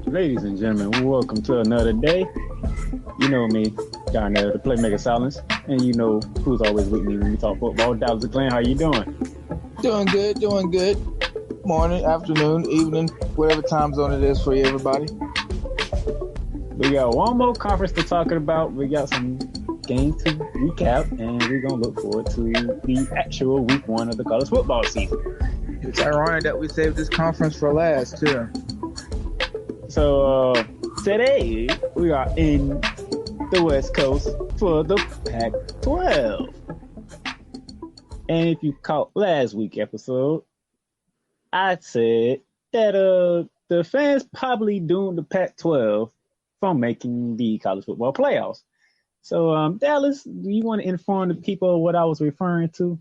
Ladies and gentlemen, welcome to another day. You know me, Darnell, the Playmaker Silence, and you know who's always with me when we talk football. Dallas Clan, how you doing? Doing good. Morning, afternoon, evening, whatever time zone it is for you, everybody. We got one more conference to talk about. We got some games to recap, and we're going to look forward to the actual week one of the college football season. It's ironic that we saved this conference for last, too. So, today, we are in the West Coast for the Pac-12. And if you caught last week's episode, I said that the fans probably doomed the Pac-12 from making the college football playoffs. So, Dallas, do you want to inform the people of what I was referring to?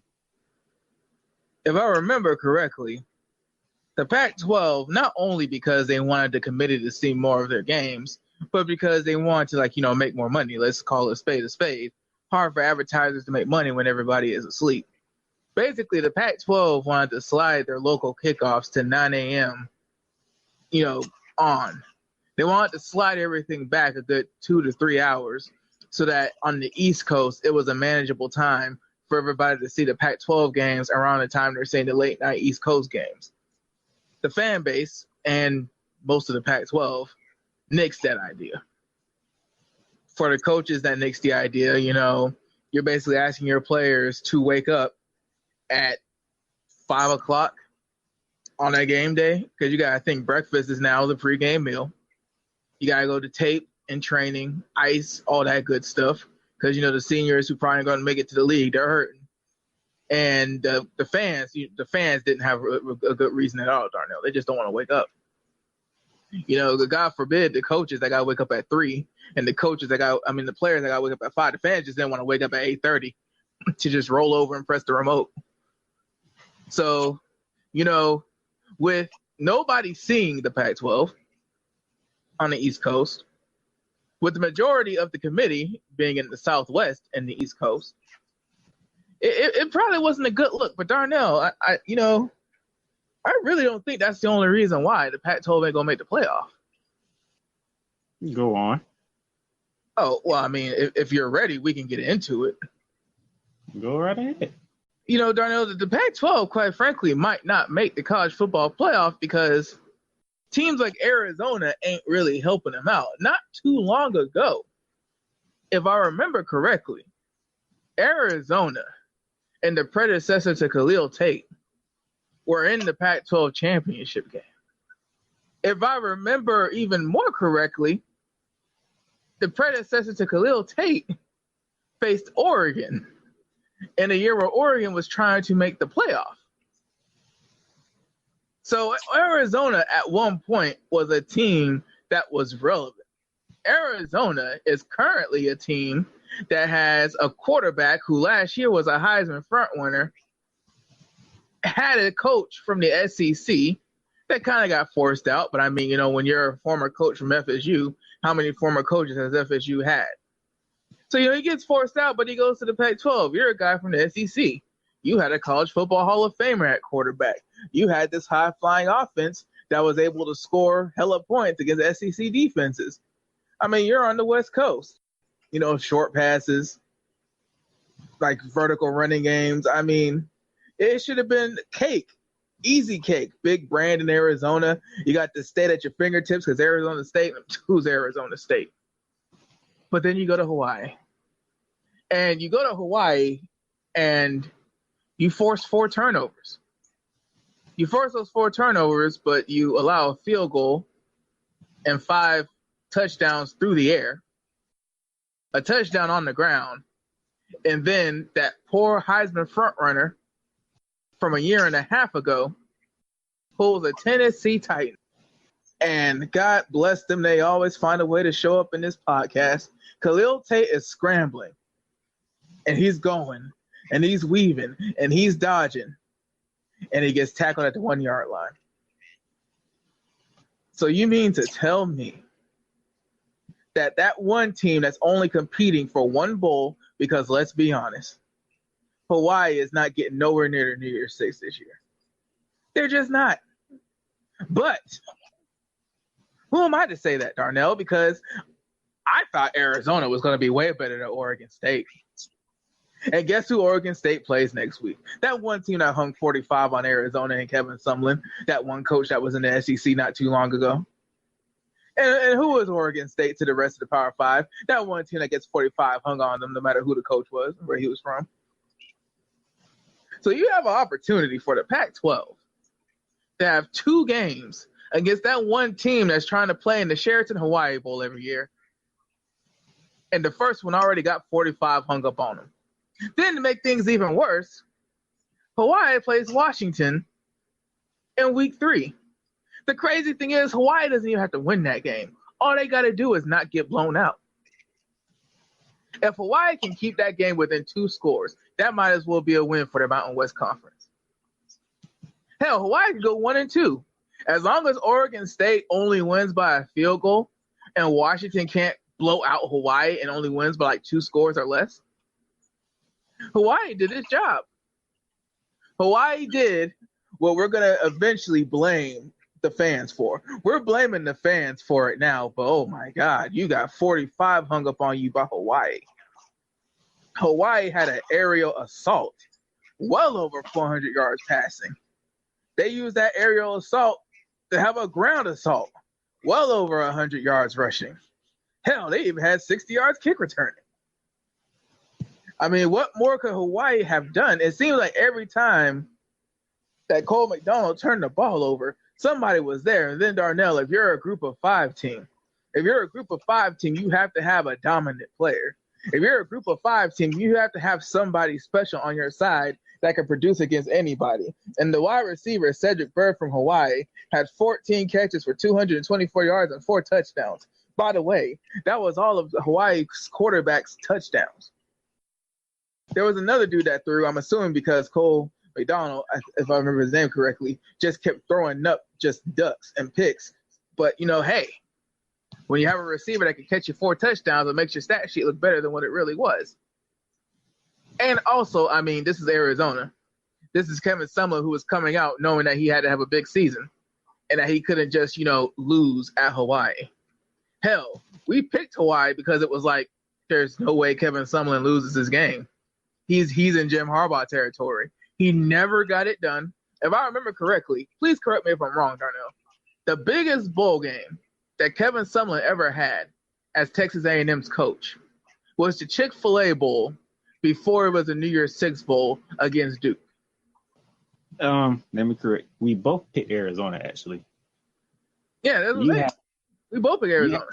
If I remember correctly, the Pac-12, not only because they wanted the committee to see more of their games, but because they wanted to, make more money. Let's call it a spade. Hard for advertisers to make money when everybody is asleep. Basically, the Pac-12 wanted to slide their local kickoffs to 9 a.m., on. They wanted to slide everything back a good 2 to 3 hours so that on the East Coast, it was a manageable time for everybody to see the Pac-12 games around the time they're seeing the late night East Coast games. The fan base and most of the Pac-12 nixed that idea. For the coaches that nixed the idea, you're basically asking your players to wake up at 5 o'clock on that game day, because you got to think breakfast is now the pregame meal. You got to go to tape and training, ice, all that good stuff, because, the seniors who probably going to make it to the league, they're hurting. And the fans didn't have a good reason at all, Darnell. They just don't want to wake up. God forbid the coaches that got to wake up at 3 and the players that got to wake up at 5. The fans just didn't want to wake up at 8:30 to just roll over and press the remote. So, with nobody seeing the Pac-12 on the East Coast, with the majority of the committee being in the Southwest and the East Coast, it probably wasn't a good look. But Darnell, I really don't think that's the only reason why the Pac-12 ain't gonna make the playoff. Go on. Oh, well, if you're ready, we can get into it. Go right ahead. Darnell, the Pac-12, quite frankly, might not make the college football playoff because teams like Arizona ain't really helping them out. Not too long ago, if I remember correctly, Arizona and the predecessor to Khalil Tate were in the Pac-12 championship game. If I remember even more correctly, the predecessor to Khalil Tate faced Oregon in a year where Oregon was trying to make the playoff. So Arizona at one point was a team that was relevant. Arizona is currently a team that has a quarterback who last year was a Heisman frontrunner, had a coach from the SEC that kind of got forced out. But when you're a former coach from FSU, how many former coaches has FSU had? So, he gets forced out, but he goes to the Pac-12. You're a guy from the SEC. You had a college football Hall of Famer at quarterback. You had this high-flying offense that was able to score hella points against SEC defenses. You're on the West Coast. Short passes, like vertical running games. It should have been cake. Easy cake. Big brand in Arizona. You got the state at your fingertips because Arizona State. Who's Arizona State? But then you go to Hawaii. And you force 4 turnovers. You force those 4 turnovers, but you allow a field goal and 5 touchdowns through the air, a touchdown on the ground, and then that poor Heisman frontrunner from a year and a half ago pulls a Tennessee Titan. And God bless them, they always find a way to show up in this podcast. Khalil Tate is scrambling, and he's going, and he's weaving, and he's dodging, and he gets tackled at the 1-yard line. So you mean to tell me that one team that's only competing for one bowl, because let's be honest, Hawaii is not getting nowhere near the New Year's Six this year. They're just not. But Who am I to say that, Darnell? Because I thought Arizona was going to be way better than Oregon State. And guess who Oregon State plays next week? That one team that hung 45 on Arizona and Kevin Sumlin, that one coach that was in the SEC not too long ago. And who was Oregon State to the rest of the Power Five? That one team that gets 45 hung on them no matter who the coach was, where he was from. So you have an opportunity for the Pac-12 to have 2 games against that one team that's trying to play in the Sheraton Hawaii Bowl every year. And the first one already got 45 hung up on them. Then to make things even worse, Hawaii plays Washington in week 3. The crazy thing is Hawaii doesn't even have to win that game. All they got to do is not get blown out. If Hawaii can keep that game within 2 scores, that might as well be a win for the Mountain West Conference. Hell, Hawaii can go 1-2. As long as Oregon State only wins by a field goal and Washington can't blow out Hawaii and only wins by like 2 scores or less, Hawaii did its job. Hawaii did what we're going to eventually blame the fans for. We're blaming the fans for it now, but oh my God, you got 45 hung up on you by Hawaii. Hawaii had an aerial assault, well over 400 yards passing. They used that aerial assault to have a ground assault, well over 100 yards rushing. Hell, they even had 60 yards kick returning. I mean, what more could Hawaii have done? It seems like every time that Cole McDonald turned the ball over, somebody was there. And then Darnell, if you're a group of 5 team, you have to have a dominant player. If you're a group of 5 team, you have to have somebody special on your side that can produce against anybody. And the wide receiver, Cedric Bird from Hawaii, had 14 catches for 224 yards and 4 touchdowns. By the way, that was all of Hawaii's quarterback's touchdowns. There was another dude that threw, I'm assuming because Cole McDonald, if I remember his name correctly, just kept throwing up just ducks and picks. But, hey, when you have a receiver that can catch you 4 touchdowns, it makes your stat sheet look better than what it really was. And also, I mean, this is Arizona. This is Kevin Sumlin, who was coming out knowing that he had to have a big season and that he couldn't just, lose at Hawaii. Hell, we picked Hawaii because it was like, there's no way Kevin Sumlin loses this game. He's in Jim Harbaugh territory. He never got it done. If I remember correctly, please correct me if I'm wrong, Darnell. The biggest bowl game that Kevin Sumlin ever had as Texas A&M's coach was the Chick-fil-A Bowl before it was a New Year's Six Bowl against Duke. Let me correct. We both picked Arizona, actually. Yeah, that's what I'm saying. We both picked Arizona.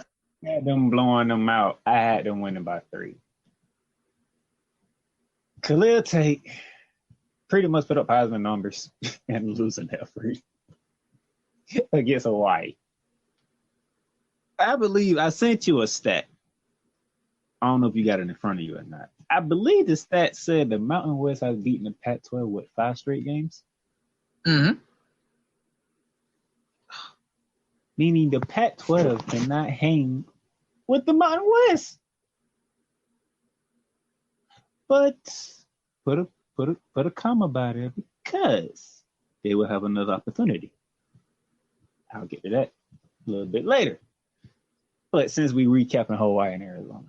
You had them blowing them out. I had them winning by 3. Khalil Tate pretty much put up Heisman numbers and losing that 3 against Hawaii. I believe I sent you a stat. I don't know if you got it in front of you or not. I believe the stat said the Mountain West has beaten the Pac-12 with 5 straight games. Mm-hmm. Meaning the Pac-12 cannot hang with the Mountain West. But put a comma by there because they will have another opportunity. I'll get to that a little bit later. But since we recapping Hawaii and Arizona,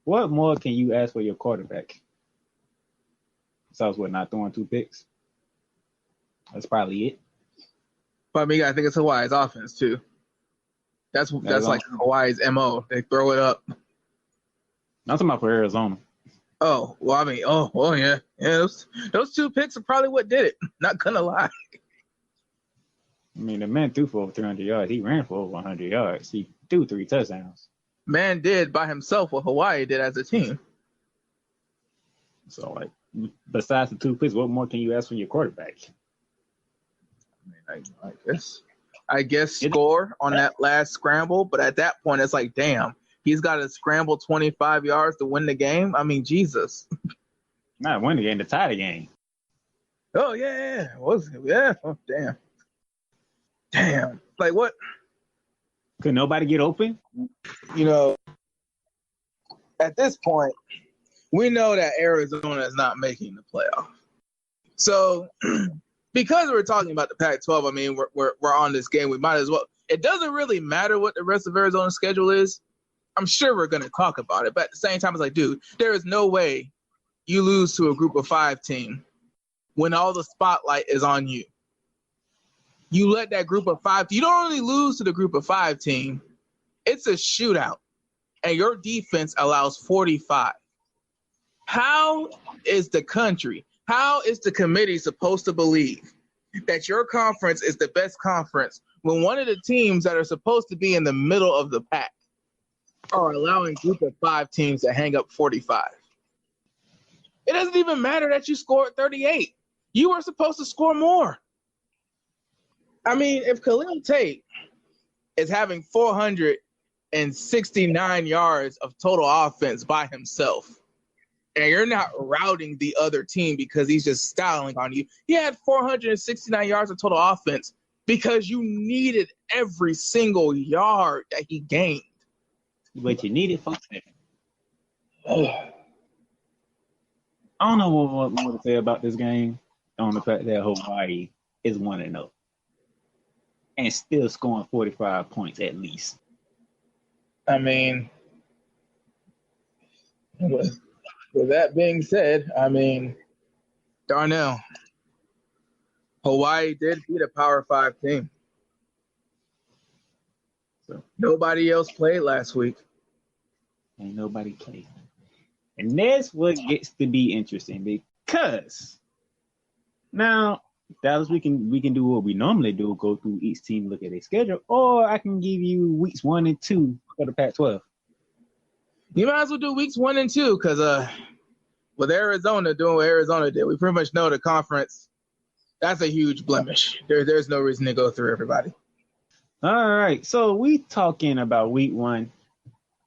what more can you ask for your quarterback? Besides what, not throwing 2 picks? That's probably it. But I mean, I think it's Hawaii's offense too. That's like Hawaii's MO. They throw it up. I'm talking about for Arizona. Oh, well, I mean, yeah. Those 2 picks are probably what did it. Not gonna lie. I mean, the man threw for over 300 yards. He ran for over 100 yards. He threw 3 touchdowns. Man did by himself what Hawaii did as a team. So, like, besides the 2 picks, what more can you ask from your quarterback? I mean, I guess score on that last scramble, but at that point, it's like, damn, he's got to scramble 25 yards to win the game. I mean, Jesus. Not win the game, to tie the game. Oh yeah. Oh damn. Like what? Could nobody get open? At this point, we know that Arizona is not making the playoff. So, because we're talking about the Pac-12, I mean, we're on this game. We might as well. it doesn't really matter what the rest of Arizona's schedule is. I'm sure we're going to talk about it, but at the same time, it's like, dude, there is no way you lose to a group of 5 team when all the spotlight is on you. You let that group of 5, you don't only lose to the group of 5 team, it's a shootout, and your defense allows 45. How is the country, how is the committee supposed to believe that your conference is the best conference when one of the teams that are supposed to be in the middle of the pack are allowing group of 5 teams to hang up 45? It doesn't even matter that you scored 38. You were supposed to score more. I mean, if Khalil Tate is having 469 yards of total offense by himself, and you're not routing the other team because he's just styling on you, he had 469 yards of total offense because you needed every single yard that he gained. But you needed folks there. I don't know what more to say about this game on the fact that Hawaii is 1-0 and still scoring 45 points at least. I mean, with that being said, I mean, Darnell, Hawaii did beat a Power 5 team. So nobody else played last week. Ain't nobody played. And that's what gets to be interesting because now, Dallas, we can do what we normally do, go through each team, look at their schedule, or I can give you weeks 1 and 2 for the Pac-12. You might as well do weeks 1 and 2 because with Arizona doing what Arizona did, we pretty much know the conference, that's a huge blemish. There's no reason to go through everybody. All right, so we talking about week 1.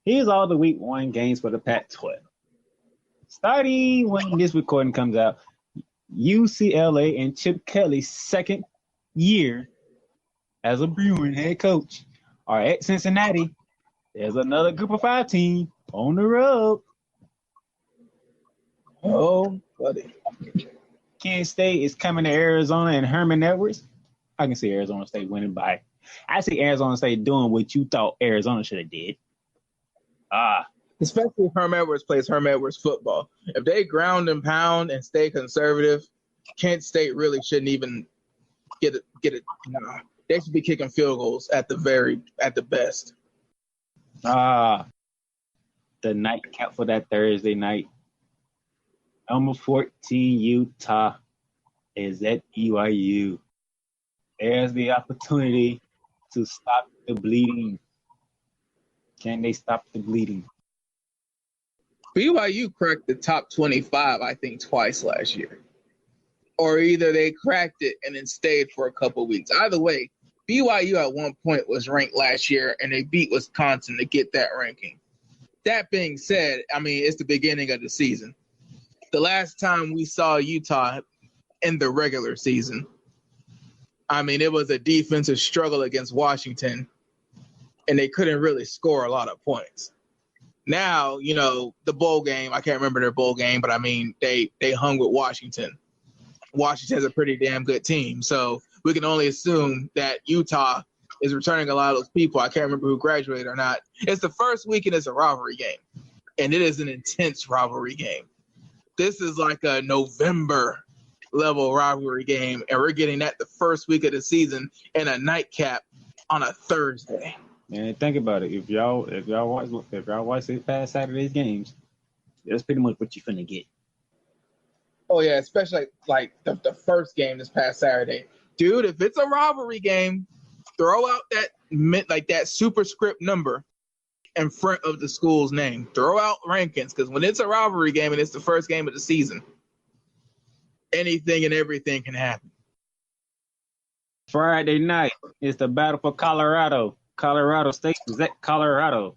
Here's all the week 1 games for the Pac-12. Starting when this recording comes out, UCLA and Chip Kelly's second year as a Bruin head coach are at Cincinnati. There's another group of 5 team on the road. Oh, buddy. Kent State is coming to Arizona and Herman Edwards. I can see Arizona State winning by. I see Arizona State doing what you thought Arizona should have did. Especially if Herm Edwards plays Herm Edwards football. If they ground and pound and stay conservative, Kent State really shouldn't even get it. Nah, they should be kicking field goals at the best. The nightcap for that Thursday night. Number 14, Utah is at BYU. There's the opportunity to stop the bleeding. Can they stop the bleeding? BYU cracked the top 25, I think, twice last year. Or either they cracked it and then stayed for a couple weeks. Either way, BYU at one point was ranked last year, and they beat Wisconsin to get that ranking. That being said, I mean, it's the beginning of the season. The last time we saw Utah in the regular season, I mean, it was a defensive struggle against Washington, and they couldn't really score a lot of points. Now, you know, the bowl game, I can't remember their bowl game, but I mean, they hung with Washington. Washington's a pretty damn good team. So we can only assume that Utah is returning a lot of those people. I can't remember who graduated or not. It's the first week and it's a rivalry game. And it is an intense rivalry game. This is like a November level rivalry game. And we're getting that the first week of the season in a nightcap on a Thursday. And think about it. If y'all watch this past Saturday's games, that's pretty much what you're finna get. Oh yeah, especially like the first game this past Saturday, dude. If it's a rivalry game, throw out that superscript number in front of the school's name. Throw out rankings, because when it's a rivalry game and it's the first game of the season, anything and everything can happen. Friday night is the battle for Colorado. Colorado State is at Colorado.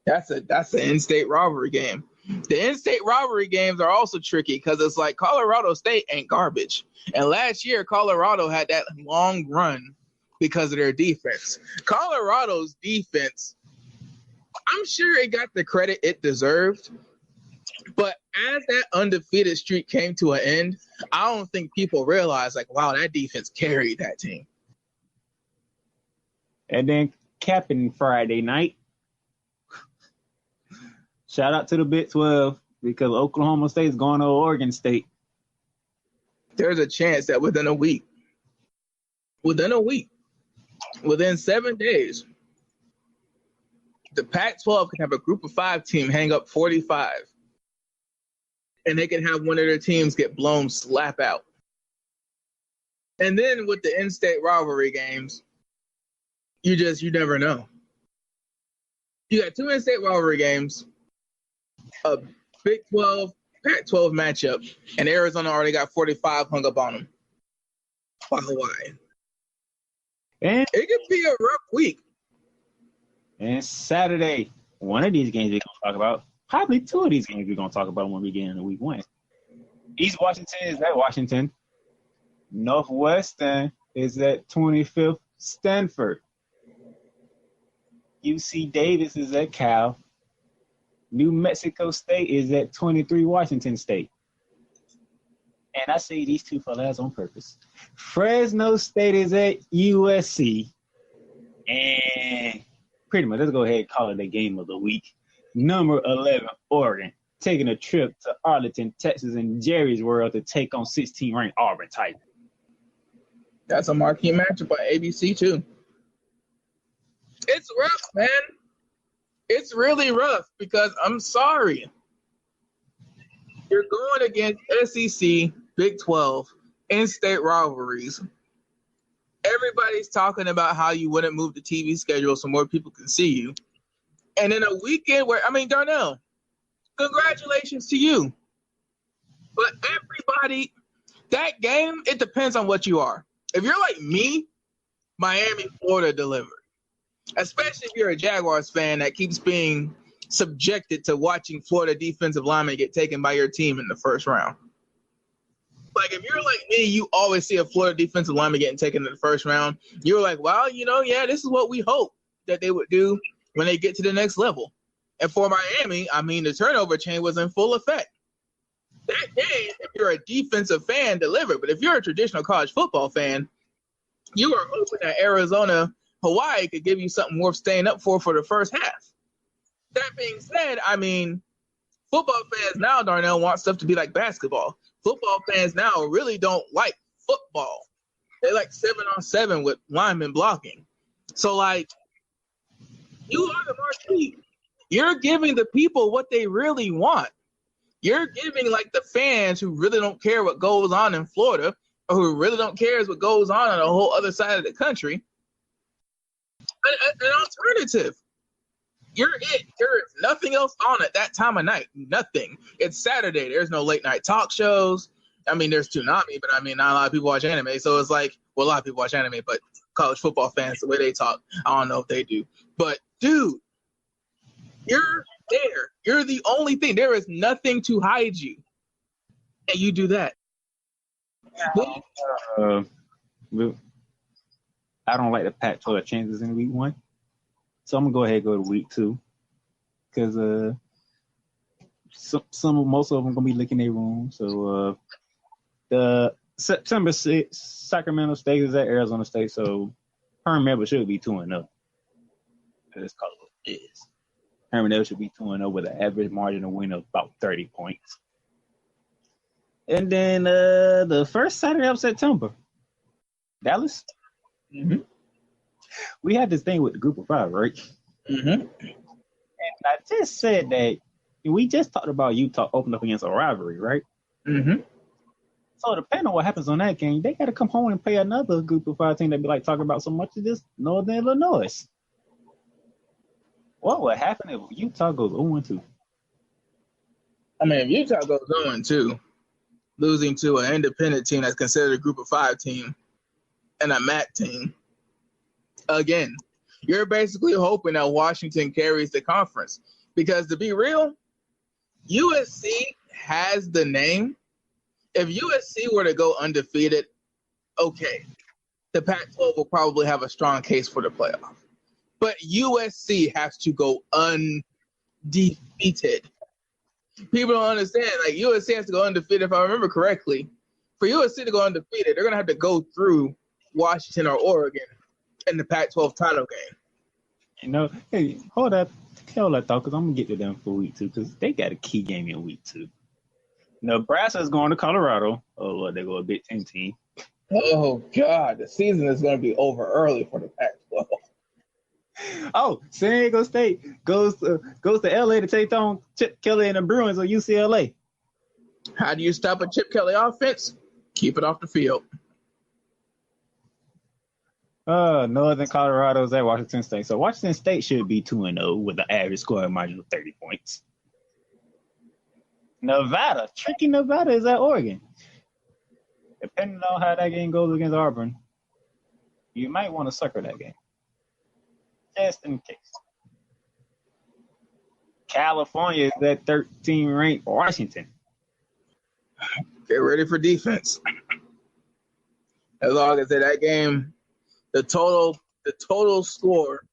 That's an in-state rivalry game. The in-state rivalry games are also tricky because it's like Colorado State ain't garbage. And last year, Colorado had that long run because of their defense. Colorado's defense, I'm sure it got the credit it deserved. But as that undefeated streak came to an end, I don't think people realized, like, wow, that defense carried that team. And then capping Friday night, shout out to the Big 12 because Oklahoma State is going to Oregon State. There's a chance that within 7 days, the Pac-12 can have a group of 5 team hang up 45, and they can have one of their teams get blown slap out. And then with the in-state rivalry games, you never know. You got 2 in-state rivalry games, a Big 12, Pac-12 matchup, and Arizona already got 45 hung up on them by Hawaii. And it could be a rough week. And Saturday, one of these games we're going to talk about, probably 2 of these games we're going to talk about when we get into week 1. East Washington is at Washington. Northwestern is at 25th Stanford. UC Davis is at Cal. New Mexico State is at 23 Washington State. And I say these 2 for last on purpose. Fresno State is at USC. And pretty much, let's go ahead and call it the game of the week. Number 11, Oregon, taking a trip to Arlington, Texas, and Jerry's World to take on 16-ranked Auburn Tigers. That's a marquee matchup on ABC, too. It's rough, man. It's really rough because I'm sorry. You're going against SEC, Big 12, in-state rivalries. Everybody's talking about how you wouldn't move the TV schedule so more people can see you. And in a weekend where, Darnell, congratulations to you. But everybody, that game, it depends on what you are. If you're like me, Miami, Florida delivered. Especially if you're a Jaguars fan that keeps being subjected to watching Florida defensive linemen get taken by your team in the first round. Like, if you're like me, you always see a Florida defensive lineman getting taken in the first round. You're like, well, this is what we hope that they would do when they get to the next level. And for Miami, the turnover chain was in full effect. That game, if you're a defensive fan, delivered. But if you're a traditional college football fan, you are hoping that Arizona, Hawaii could give you something worth staying up for the first half. That being said, football fans now, Darnell, want stuff to be like basketball. Football fans now really don't like football. They like 7-on-7 with linemen blocking. So, you are the marquee. You're giving the people what they really want. You're giving, the fans who really don't care what goes on in Florida or who really don't care what goes on the whole other side of the country, an alternative. You're it. There is nothing else on at that time of night. Nothing. It's Saturday. There's no late night talk shows. There's Toonami, but not a lot of people watch anime. So it's a lot of people watch anime, but college football fans, the way they talk, I don't know if they do. But, dude, you're there. You're the only thing. There is nothing to hide you. And you do that. I don't like the Pac-12 chances in week 1. So I'm going to go ahead and go to week 2 because most of them going to be licking their room. So the September 6th, Sacramento State is at Arizona State. So Herman Edwards should be 2-0. Let's call it what it is. Herman Edwards should be 2-0 with an average margin of win of about 30 points. And then the first Saturday of September, Dallas. Mm-hmm. We had this thing with the group of 5, right? Mm-hmm. And I just said that we just talked about Utah opening up against a rivalry, right? Mm-hmm. So depending on what happens on that game, they got to come home and play another group of 5 team that be talking about so much of this Northern Illinois. What would happen if Utah goes 0-2? If Utah goes 0-2, losing to an independent team that's considered a group of 5 team and a MAC team, again, you're basically hoping that Washington carries the conference. Because to be real, USC has the name. If USC were to go undefeated, okay, the Pac-12 will probably have a strong case for the playoff. But USC has to go undefeated. People don't understand. USC has to go undefeated. If I remember correctly, for USC to go undefeated, they're going to have to go through Washington or Oregon in the Pac-12 title game. You know, hey, hold that thought, because I'm gonna get to them for week 2, because they got a key game in week 2. Nebraska's going to Colorado. Oh, Lord, they go a Big Ten team. Oh God, the season is going to be over early for the Pac-12. Oh, San Diego State goes to LA to take on Chip Kelly and the Bruins on UCLA. How do you stop a Chip Kelly offense? Keep it off the field. Northern Colorado's at Washington State. So Washington State should be 2-0 with an average scoring margin of 30 points. Tricky Nevada is at Oregon. Depending on how that game goes against Auburn, you might want to sucker that game. Just in case. California is at 13 ranked Washington. Get ready for defense. As long as that game, the total score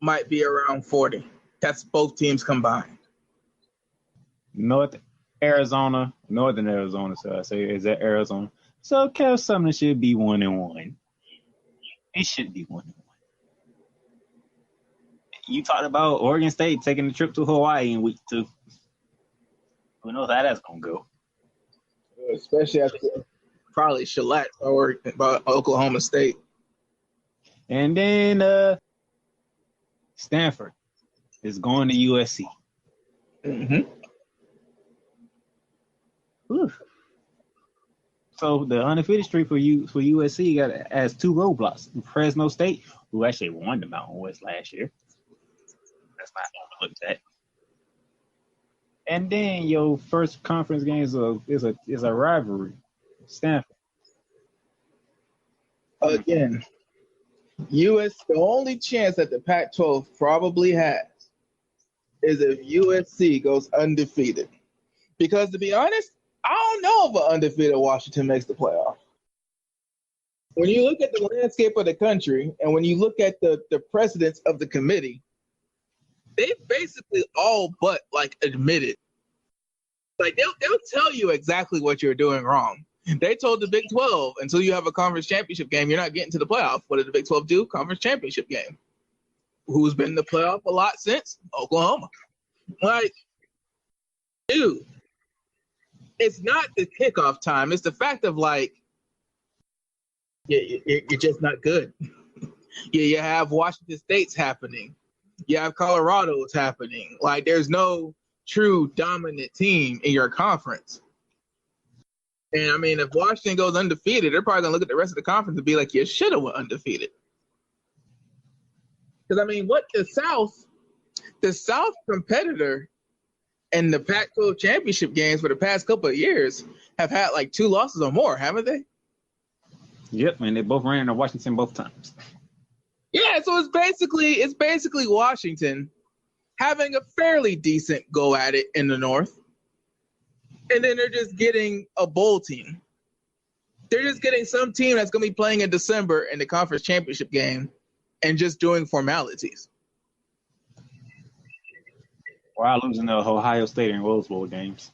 might be around 40. That's both teams combined. Northern Arizona, so I say is that Arizona. So Cal Sumner should be 1-1. It should be 1-1. You talked about Oregon State taking the trip to Hawaii in week 2. Who knows how that's gonna go? Especially after probably shellacked or by Oklahoma State. And then Stanford is going to USC. Mm-hmm. So the undefeated streak for USC has 2 roadblocks. Fresno State, who actually won the Mountain West last year. That's not overlooked that. And then your first conference game is a rivalry. Stanford. Again, the only chance that the Pac-12 probably has is if USC goes undefeated. Because to be honest, I don't know if an undefeated Washington makes the playoff. When you look at the landscape of the country and when you look at the presidents of the committee, they basically all but admitted. They'll tell you exactly what you're doing wrong. They told the Big 12 until you have a conference championship game, you're not getting to the playoff. What did the Big 12 do? Conference championship game. Who's been in the playoff a lot since? Oklahoma. Dude, it's not the kickoff time. It's the fact of you're just not good. You have Washington State's happening. You have Colorado's happening. There's no true dominant team in your conference. And I mean, if Washington goes undefeated, they're probably gonna look at the rest of the conference and be like, you should have went undefeated. Because I mean, what the South competitor in the Pac-12 championship games for the past couple of years have had 2 losses or more, haven't they? Yep, and they both ran into Washington both times. Yeah, so it's basically Washington having a fairly decent go at it in the North. And then they're just getting a bowl team. They're just getting some team that's going to be playing in December in the conference championship game and just doing formalities. While losing the Ohio State and Rose Bowl games.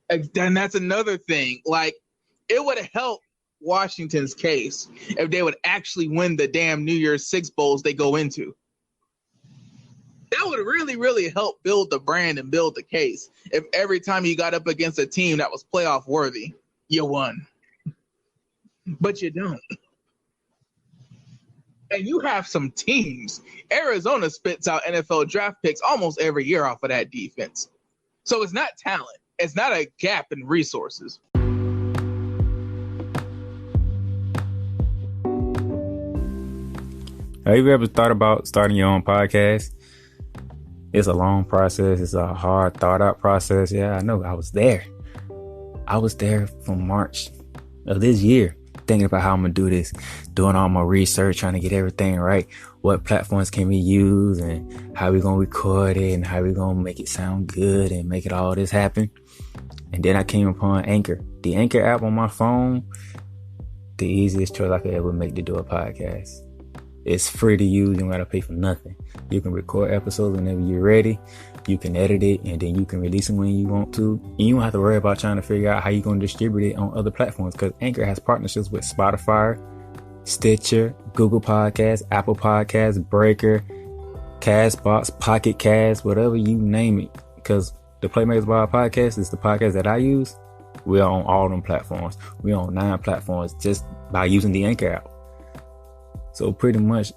And that's another thing. It would have helped Washington's case if they would actually win the damn New Year's Six bowls they go into. That would really, really help build the brand and build the case if every time you got up against a team that was playoff worthy, you won. But you don't. And you have some teams. Arizona spits out NFL draft picks almost every year off of that defense. So it's not talent. It's not a gap in resources. Have you ever thought about starting your own podcast? It's a long process. It's a hard, thought-out process. Yeah, I know. I was there. From March of this year, thinking about how I'm going to do this, doing all my research, trying to get everything right. What platforms can we use and how we going to record it and how we going to make it sound good and make it all this happen. And then I came upon Anchor. The Anchor app on my phone, the easiest choice I could ever make to do a podcast. It's free to use. You don't got to pay for nothing. You can record episodes whenever you're ready. You can edit it and then you can release them when you want to. And you don't have to worry about trying to figure out how you're going to distribute it on other platforms because Anchor has partnerships with Spotify, Stitcher, Google Podcasts, Apple Podcasts, Breaker, Castbox, Pocket Cast, whatever you name it. Because the Playmakers Ball podcast is the podcast that I use. We are on all them platforms. We are on 9 platforms just by using the Anchor app. So pretty much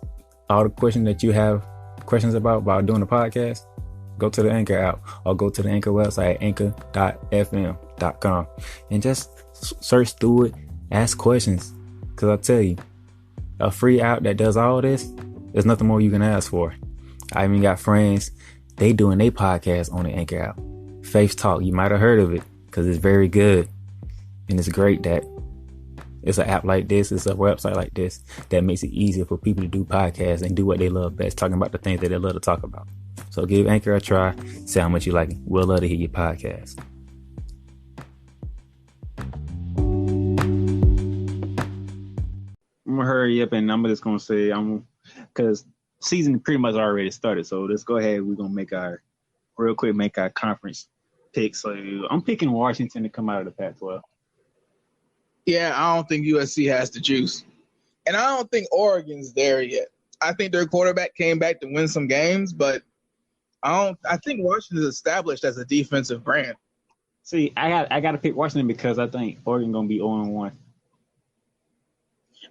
all the questions that you have questions about doing the podcast, go to the Anchor app or go to the Anchor website, anchor.fm.com, and just search through it, ask questions. Because I tell you, a free app that does all this, there's nothing more you can ask for. I even got friends, they doing their podcast on the Anchor app. Faith Talk, you might have heard of it because it's very good. And it's great that it's an app like this, it's a website like this that makes it easier for people to do podcasts and do what they love best, talking about the things that they love to talk about. So give Anchor a try, see how much you like it. We'll love to hear your podcast. I'm gonna hurry up and I'm just gonna say because season pretty much already started. So let's go ahead. We're gonna make our conference picks. So I'm picking Washington to come out of the Pac-12. Yeah, I don't think USC has the juice. And I don't think Oregon's there yet. I think their quarterback came back to win some games, but I think Washington's established as a defensive brand. See, I got to pick Washington because I think Oregon going to be 0-1.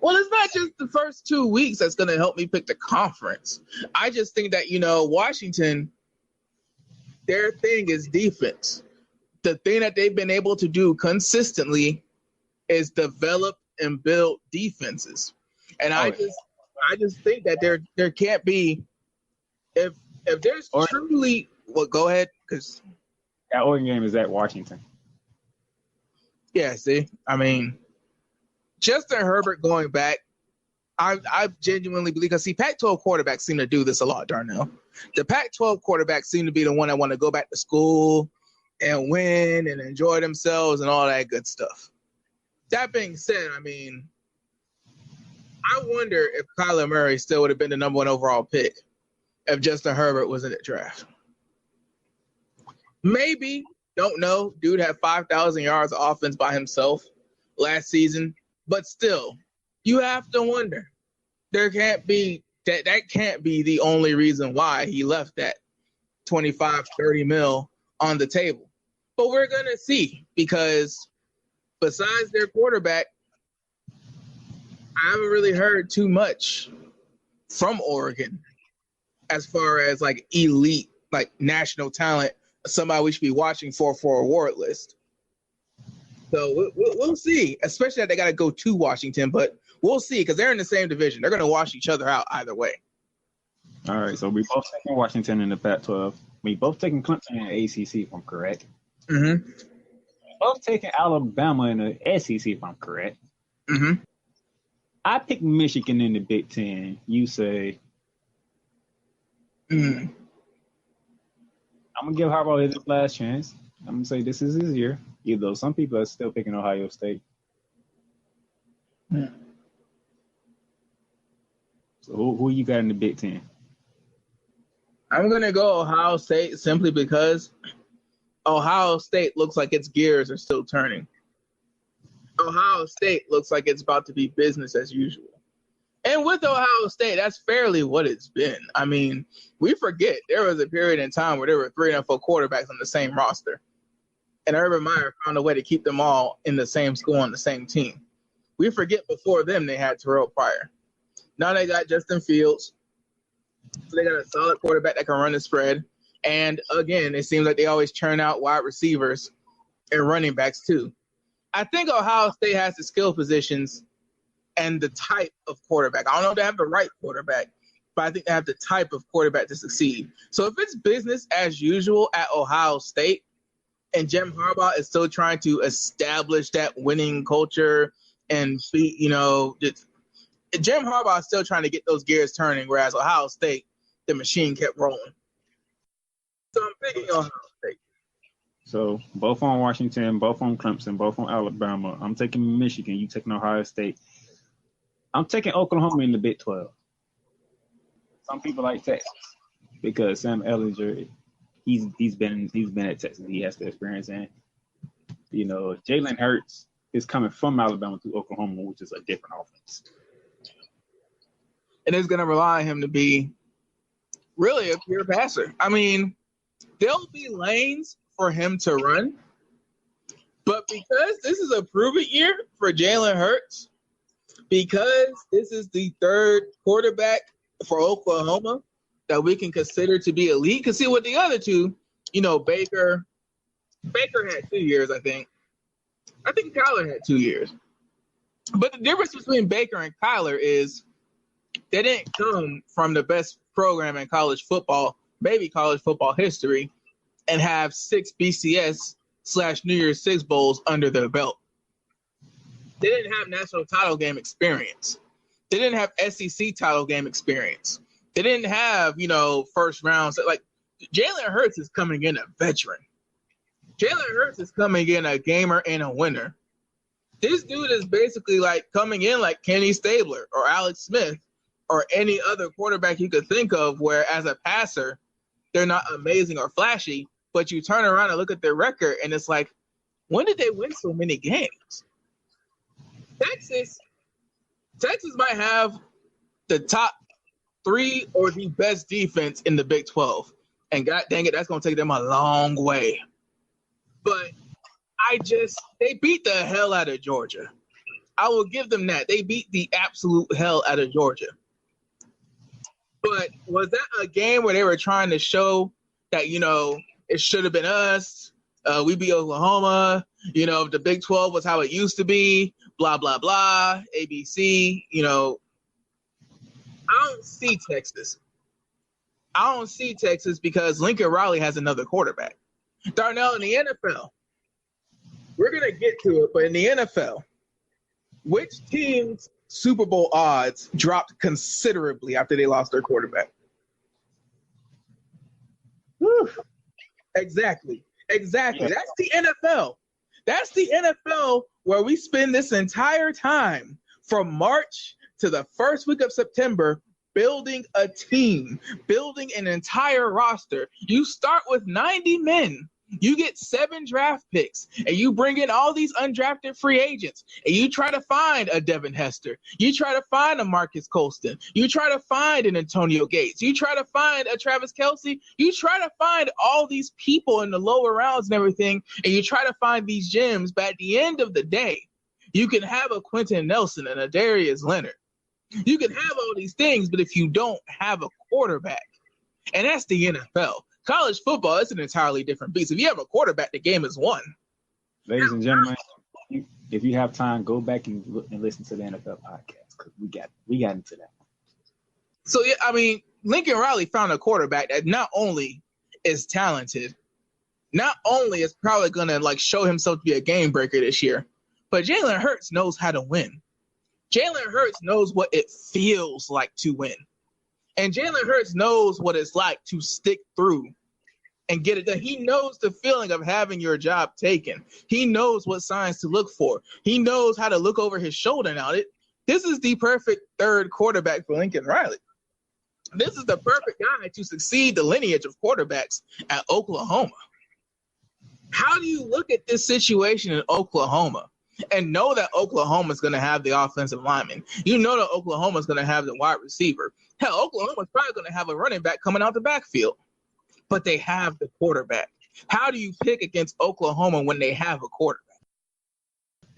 Well, it's not just the first 2 weeks that's going to help me pick the conference. I just think that, Washington, their thing is defense. The thing that they've been able to do consistently is develop and build defenses. And I just think that there can't be if there's truly go ahead, because that Oregon game is at Washington. Yeah, see, I mean, Justin Herbert going back, I genuinely believe, because Pac-12 quarterbacks seem to do this a lot, Darnell. The Pac-12 quarterbacks seem to be the one that want to go back to school and win and enjoy themselves and all that good stuff. That being said, I mean, I wonder if Kyler Murray still would have been the number 1 overall pick if Justin Herbert was in the draft. Maybe, don't know. Dude had 5,000 yards of offense by himself last season. But still, you have to wonder. There can't be that can't be the only reason why he left that 25, 30 mil on the table. But we're going to see, because besides their quarterback, I haven't really heard too much from Oregon as far as like elite, like national talent, somebody we should be watching for award list. So we'll see, especially that they got to go to Washington, but we'll see because they're in the same division. They're going to wash each other out either way. All right, so we both taking Washington in the Pac-12. We both taking Clemson in the ACC, if I'm correct. Mm-hmm. Both taking Alabama in the SEC, if I'm correct. Mm-hmm. I picked Michigan in the Big Ten. You say. Mm-hmm. I'm going to give Harbaugh his last chance. I'm going to say this is his year, even though some people are still picking Ohio State. Mm. So who you got in the Big Ten? I'm going to go Ohio State simply because Ohio State looks like its gears are still turning. Ohio State looks like it's about to be business as usual. And with Ohio State, that's fairly what it's been. I mean, we forget there was a period in time where there were 3 and 4 quarterbacks on the same roster. And Urban Meyer found a way to keep them all in the same school on the same team. We forget before them they had Terrell Pryor. Now they got Justin Fields. So they got a solid quarterback that can run the spread. And, again, it seems like they always churn out wide receivers and running backs too. I think Ohio State has the skill positions and the type of quarterback. I don't know if they have the right quarterback, but I think they have the type of quarterback to succeed. So if it's business as usual at Ohio State and Jim Harbaugh is still trying to establish that winning culture and be, Jim Harbaugh is still trying to get those gears turning, whereas Ohio State, the machine kept rolling. So I'm picking Ohio State. So both on Washington, both on Clemson, both on Alabama. I'm taking Michigan. You taking Ohio State. I'm taking Oklahoma in the Big 12. Some people like Texas because Sam Ehlinger, he's been at Texas. He has the experience, and Jalen Hurts is coming from Alabama to Oklahoma, which is a different offense. and is going to rely on him to be really a pure passer. I mean, there'll be lanes for him to run, but because this is a prove-it year for Jalen Hurts, because this is the third quarterback for Oklahoma that we can consider to be elite, because see, with the other two, Baker had 2 years, I think. I think Kyler had 2 years. But the difference between Baker and Kyler is they didn't come from the best program in college football, maybe college football history, and have 6 BCS/New Year's Six bowls under their belt. They didn't have national title game experience. They didn't have SEC title game experience. They didn't have, first rounds. Like, Jalen Hurts is coming in a veteran. Jalen Hurts is coming in a gamer and a winner. This dude is basically like coming in like Kenny Stabler or Alex Smith or any other quarterback you could think of, where as a passer, they're not amazing or flashy, but you turn around and look at their record and it's like, when did they win so many games? Texas might have the top 3 or the best defense in the Big 12. And god dang it, that's going to take them a long way. But they beat the hell out of Georgia. I will give them that. They beat the absolute hell out of Georgia. But was that a game where they were trying to show that, it should have been us? We beat Oklahoma. The Big 12 was how it used to be. Blah, blah, blah. ABC. I don't see Texas. I don't see Texas because Lincoln Riley has another quarterback. Darnell, in the NFL, we're going to get to it, but in the NFL, which team's Super Bowl odds dropped considerably after they lost their quarterback? Whew. Exactly. Yeah. That's the NFL. That's the NFL where we spend this entire time from March to the first week of September building a team, building an entire roster. You start with 90 men. You get 7 draft picks, and you bring in all these undrafted free agents, and you try to find a Devin Hester. You try to find a Marcus Colston. You try to find an Antonio Gates. You try to find a Travis Kelce. You try to find all these people in the lower rounds and everything, and you try to find these gems. But at the end of the day, you can have a Quentin Nelson and a Darius Leonard. You can have all these things, but if you don't have a quarterback, and that's the NFL. College football is an entirely different beast. If you have a quarterback, the game is won. Ladies and gentlemen, if you have time, go back and listen to the NFL podcast because we got into that. So, yeah, I mean, Lincoln Riley found a quarterback that not only is talented, not only is probably going to show himself to be a game breaker this year, but Jalen Hurts knows how to win. Jalen Hurts knows what it feels like to win. And Jalen Hurts knows what it's like to stick through and get it done. He knows the feeling of having your job taken. He knows what signs to look for. He knows how to look over his shoulder now. This is the perfect third quarterback for Lincoln Riley. This is the perfect guy to succeed the lineage of quarterbacks at Oklahoma. How do you look at this situation in Oklahoma and know that Oklahoma is going to have the offensive lineman? You know that Oklahoma is going to have the wide receiver. Hell, Oklahoma is probably going to have a running back coming out the backfield. But they have the quarterback. How do you pick against Oklahoma when they have a quarterback?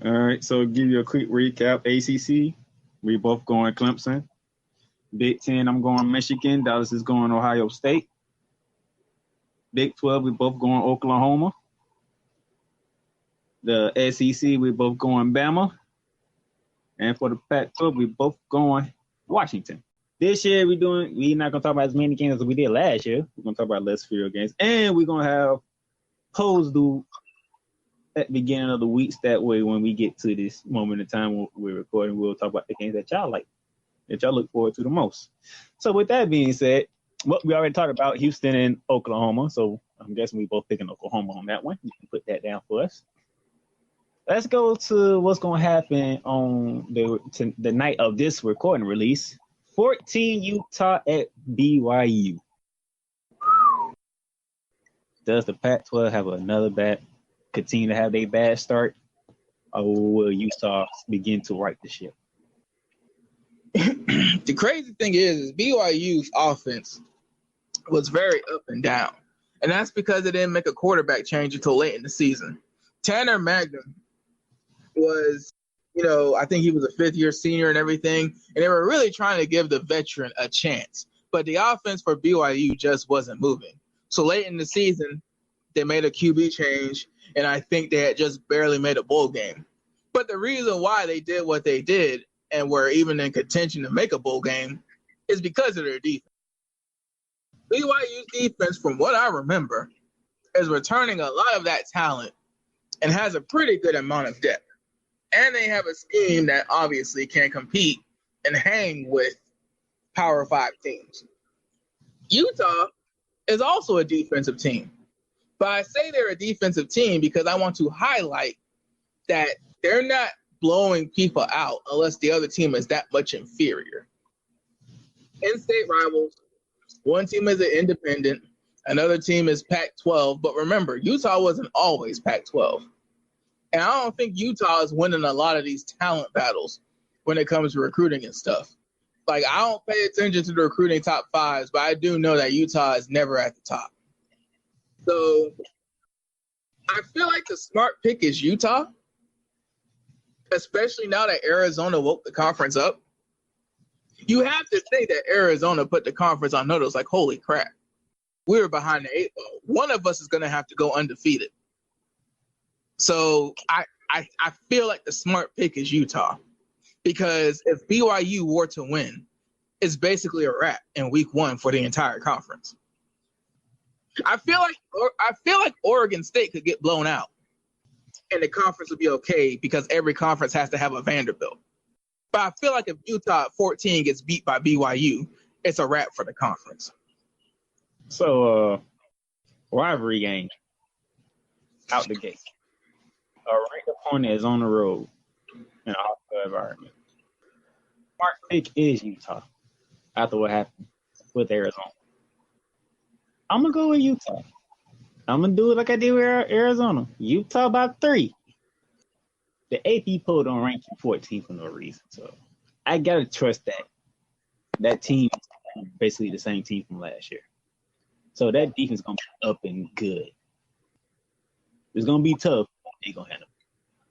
All right, so give you a quick recap. ACC, we both going Clemson. Big 10, I'm going Michigan. Dallas is going Ohio State. Big 12, we both going Oklahoma. The SEC, we both going Bama. And for the Pac-12, we both going Washington. This year, we're not going to talk about as many games as we did last year. We're going to talk about less field games. And we're going to have polls due at the beginning of the weeks. That way, when we get to this moment in time when we're recording, we'll talk about the games that y'all like, that y'all look forward to the most. So with that being said, we already talked about Houston and Oklahoma. So I'm guessing we both picking Oklahoma on that one. You can put that down for us. Let's go to what's going to happen on the night of this recording release. 14 Utah at BYU. Does the Pac-12 have another continue to have their bad start, or will Utah begin to right the ship? The crazy thing is BYU's offense was very up and down. And that's because they didn't make a quarterback change until late in the season. Tanner Magnum was, I think he was a fifth-year senior and everything, and they were really trying to give the veteran a chance. But the offense for BYU just wasn't moving. So late in the season, they made a QB change, and I think they had just barely made a bowl game. But the reason why they did what they did and were even in contention to make a bowl game is because of their defense. BYU's defense, from what I remember, is returning a lot of that talent and has a pretty good amount of depth. And they have a scheme that obviously can compete and hang with Power 5 teams. Utah is also a defensive team. But I say they're a defensive team because I want to highlight that they're not blowing people out unless the other team is that much inferior. In-state rivals, one team is an independent, another team is Pac-12. But remember, Utah wasn't always Pac-12. And I don't think Utah is winning a lot of these talent battles when it comes to recruiting and stuff. Like, I don't pay attention to the recruiting top fives, but I do know that Utah is never at the top. So I feel like the smart pick is Utah, especially now that Arizona woke the conference up. You have to think that Arizona put the conference on notice like, holy crap, we're behind the 8 ball. One of us is going to have to go undefeated. So I feel like the smart pick is Utah, because if BYU were to win, it's basically a wrap in week 1 for the entire conference. I feel like Oregon State could get blown out, and the conference would be okay because every conference has to have a Vanderbilt. But I feel like if Utah at 14 gets beat by BYU, it's a wrap for the conference. So, rivalry game out the gate. A ranked opponent is on the road in a hostile environment. Smart pick is Utah after what happened with Arizona. I'm going to go with Utah. I'm going to do it like I did with Arizona. Utah by 3. The AP poll don't rank you 14 for no reason. So I got to trust that. That team is basically the same team from last year. So that defense is going to be up and good. It's going to be tough. They're going to handle it.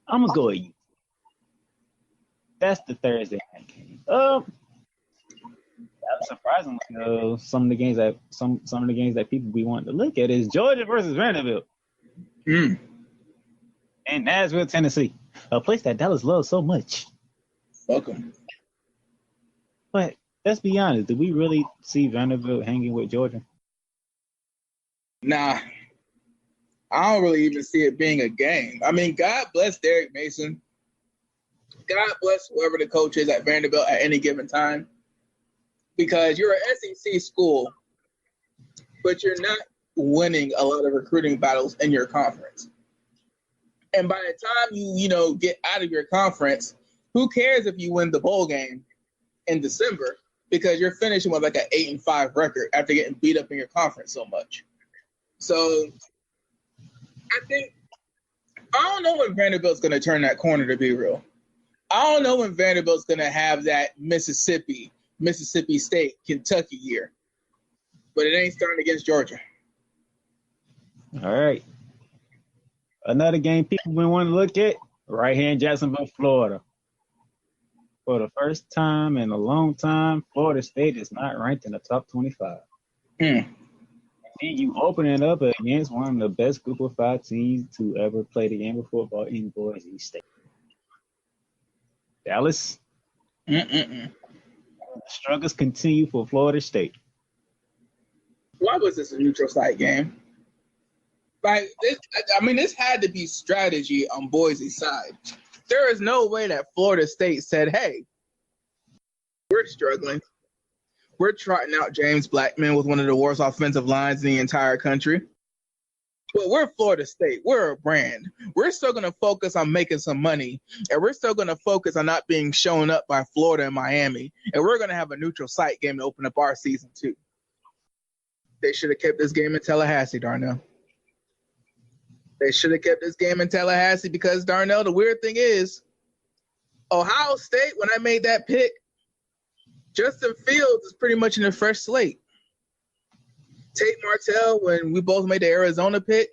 I'm going to go with Utah. That's the Thursday night game. Surprisingly, some of the games that people be wanting to look at is Georgia versus Vanderbilt. In Nashville, Tennessee, a place that Dallas loves so much. Welcome. But let's be honest, do we really see Vanderbilt hanging with Georgia? Nah, I don't really even see it being a game. I mean, God bless Derek Mason. God bless whoever the coach is at Vanderbilt at any given time. Because you're an SEC school, but you're not winning a lot of recruiting battles in your conference. And by the time you get out of your conference, who cares if you win the bowl game in December, because you're finishing with like an 8-5 record after getting beat up in your conference so much. So I don't know when Vanderbilt's going to turn that corner, to be real. I don't know when Vanderbilt's going to have that Mississippi State, Kentucky year. But it ain't starting against Georgia. All right. Another game people been wanting to look at, right here in Jacksonville, Florida. For the first time in a long time, Florida State is not ranked in the top 25. And you open it up against one of the best group of 5 teams to ever play the game of football in Boise State. Dallas. The struggles continue for Florida State. Why was this a neutral site game? This had to be strategy on Boise's side. There is no way that Florida State said, hey, we're struggling. We're trotting out James Blackman with one of the worst offensive lines in the entire country. But we're Florida State. We're a brand. We're still going to focus on making some money, and we're still going to focus on not being shown up by Florida and Miami, and we're going to have a neutral site game to open up our season too. They should have kept this game in Tallahassee, Darnell. They should have kept this game in Tallahassee because, Darnell, the weird thing is, Ohio State, when I made that pick, Justin Fields is pretty much in a fresh slate. Tate Martell, when we both made the Arizona pick,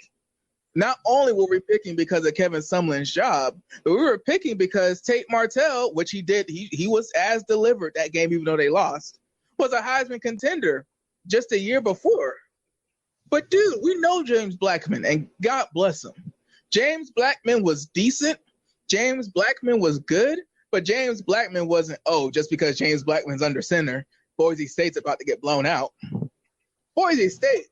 not only were we picking because of Kevin Sumlin's job, but we were picking because Tate Martell, which he did, he was as delivered that game, even though they lost, was a Heisman contender just a year before. But dude, we know James Blackman, and God bless him. James Blackman was decent. James Blackman was good, but James Blackman wasn't, just because James Blackman's under center, Boise State's about to get blown out. Boise State,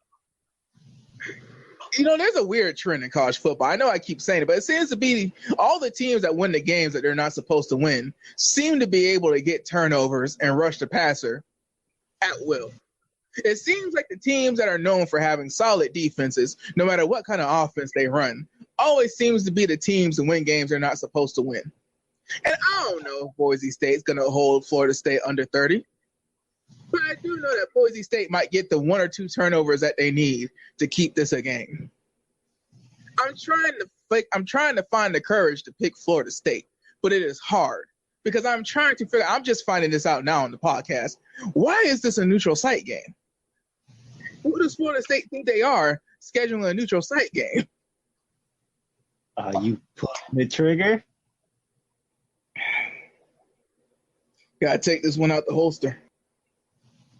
there's a weird trend in college football. I know I keep saying it, but it seems to be all the teams that win the games that they're not supposed to win seem to be able to get turnovers and rush the passer at will. It seems like the teams that are known for having solid defenses, no matter what kind of offense they run, always seems to be the teams that win games they're not supposed to win. And I don't know if Boise State's going to hold Florida State under 30. But I do know that Boise State might get the 1 or 2 turnovers that they need to keep this a game. I'm trying to find the courage to pick Florida State, but it is hard because I'm just finding this out now on the podcast. Why is this a neutral site game? Who does Florida State think they are scheduling a neutral site game? Are you pulling the trigger? Gotta take this one out the holster.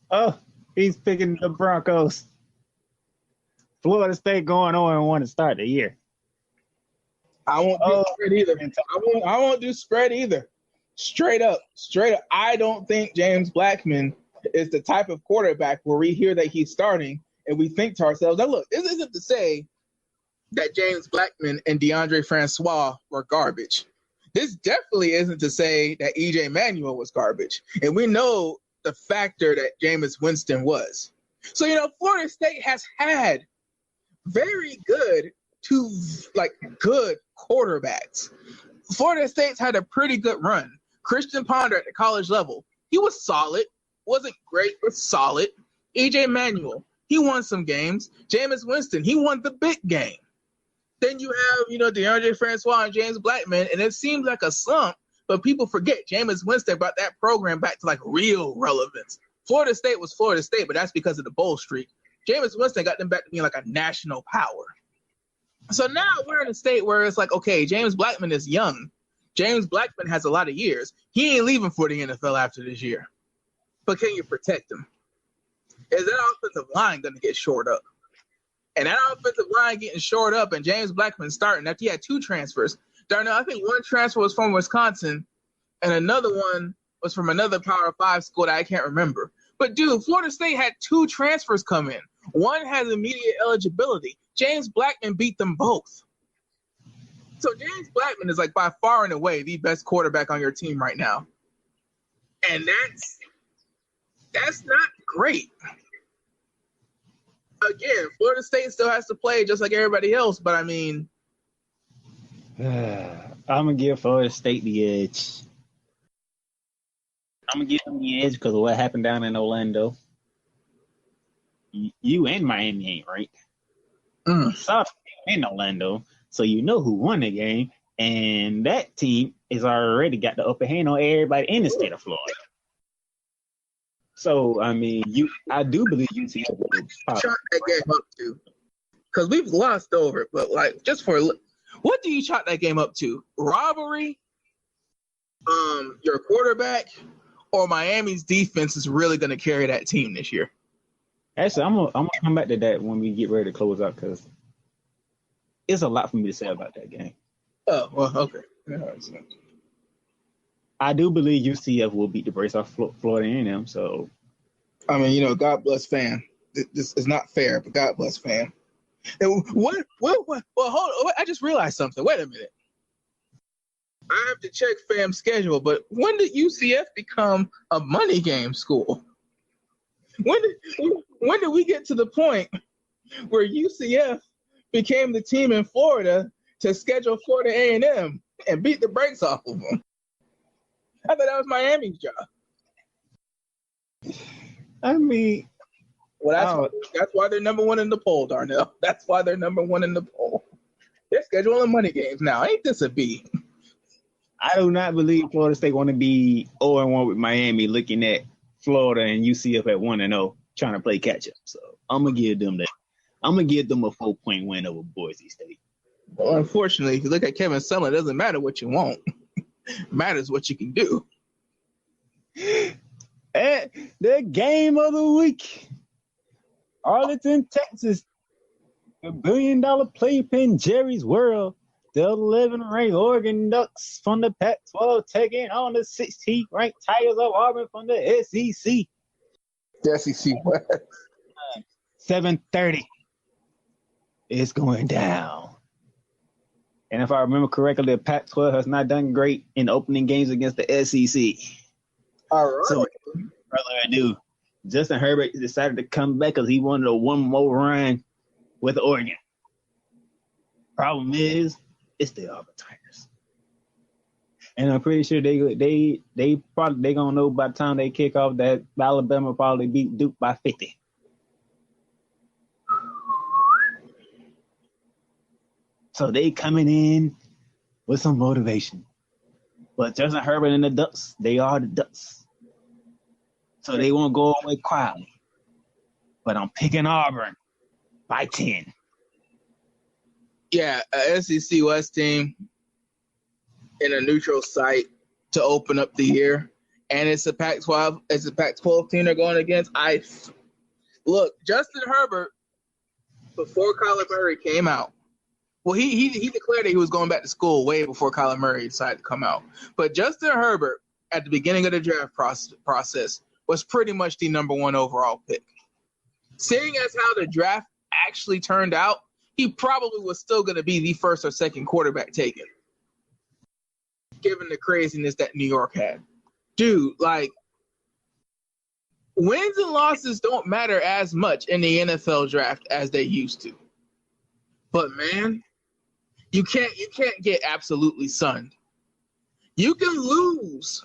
Oh, he's picking the Broncos. Florida State going 0-1 to start the year. I won't do spread either. I won't do spread either. Straight up. I don't think James Blackman is the type of quarterback where we hear that he's starting and we think to ourselves, now look, this isn't to say that James Blackman and DeAndre Francois were garbage. This definitely isn't to say that EJ Manuel was garbage. And we know the factor that Jameis Winston was. So, Florida State has had very good to good quarterbacks. Florida State's had a pretty good run. Christian Ponder at the college level, he was solid. Wasn't great, but solid. EJ Manuel, he won some games. Jameis Winston, he won the big game. Then you have, DeAndre Francois and James Blackman, and it seems like a slump, but people forget Jameis Winston brought that program back to real relevance. Florida State was Florida State, but that's because of the bowl streak. Jameis Winston got them back to being a national power. So now we're in a state where it's okay, James Blackman is young. James Blackman has a lot of years. He ain't leaving for the NFL after this year. But can you protect him? Is that offensive line going to get shored up? And that offensive line getting shored up and James Blackman starting after he had 2 transfers. Darnell, I think one transfer was from Wisconsin and another one was from another Power 5 school that I can't remember. But, dude, Florida State had 2 transfers come in. One has immediate eligibility. James Blackman beat them both. So James Blackman is by far and away the best quarterback on your team right now. And that's not great. Again, Florida State still has to play just like everybody else, but I mean, I'm going to give Florida State the edge. I'm going to give them the edge because of what happened down in Orlando. You and Miami ain't right. South in Orlando, so you know who won the game, and that team has already got the upper hand on everybody in the state of Florida. So, I mean, I do believe UCF will chalk that game up to. Because we've glossed over it, but just for what do you chalk that game up to? Robbery? Your quarterback? Or Miami's defense is really going to carry that team this year? Actually, I'm gonna come back to that when we get ready to close out because it's a lot for me to say about that game. Oh, well, okay. I do believe UCF will beat the brace off Florida A&M. So, I mean, God bless fam. This is not fair, but God bless fam. And what? Well, hold on. I just realized something. Wait a minute. I have to check fam's schedule, but when did UCF become a money game school? When did we get to the point where UCF became the team in Florida to schedule Florida A&M and beat the brakes off of them? I thought that was Miami's job. I mean, that's why they're number 1 in the poll, Darnell. That's why they're number 1 in the poll. They're scheduling money games now. Ain't this a B? I do not believe Florida State want to be 0-1 with Miami looking at Florida and UCF at 1-0, trying to play catch up. So I'm gonna give them that. I'm gonna give them a 4-point win over Boise State. Well, unfortunately, if you look at Kevin Sumlin, it doesn't matter what you want. It matters what you can do. And the game of the week. Arlington, Texas. The $1 billion playpen Jerry's World. The 11th-ranked Oregon Ducks from the Pac-12 taking on the 16th ranked Tigers of Auburn from the SEC. The SEC West. 7:30. It's going down. And if I remember correctly, the Pac-12 has not done great in opening games against the SEC. All right. So, brother, I do. Justin Herbert decided to come back because he wanted a one more run with Oregon. Problem is, it's the Auburn Tigers, and I'm pretty sure they gonna know by the time they kick off that Alabama probably beat Duke by 50. So they coming in with some motivation. But Justin Herbert and the Ducks, they are the Ducks. So they won't go away quietly. But I'm picking Auburn by 10. Yeah, a SEC West team in a neutral site to open up the year. And it's a Pac-12. It's a Pac-12 team they're going against. Look, Justin Herbert, before Kyler Murray came out, well, he declared that he was going back to school way before Kyler Murray decided to come out. But Justin Herbert, at the beginning of the draft process, was pretty much the number one overall pick. Seeing as how the draft actually turned out, he probably was still going to be the first or second quarterback taken, given the craziness that New York had. Dude, like, wins and losses don't matter as much in the NFL draft as they used to. But, man, you can't get absolutely sunned. You can lose.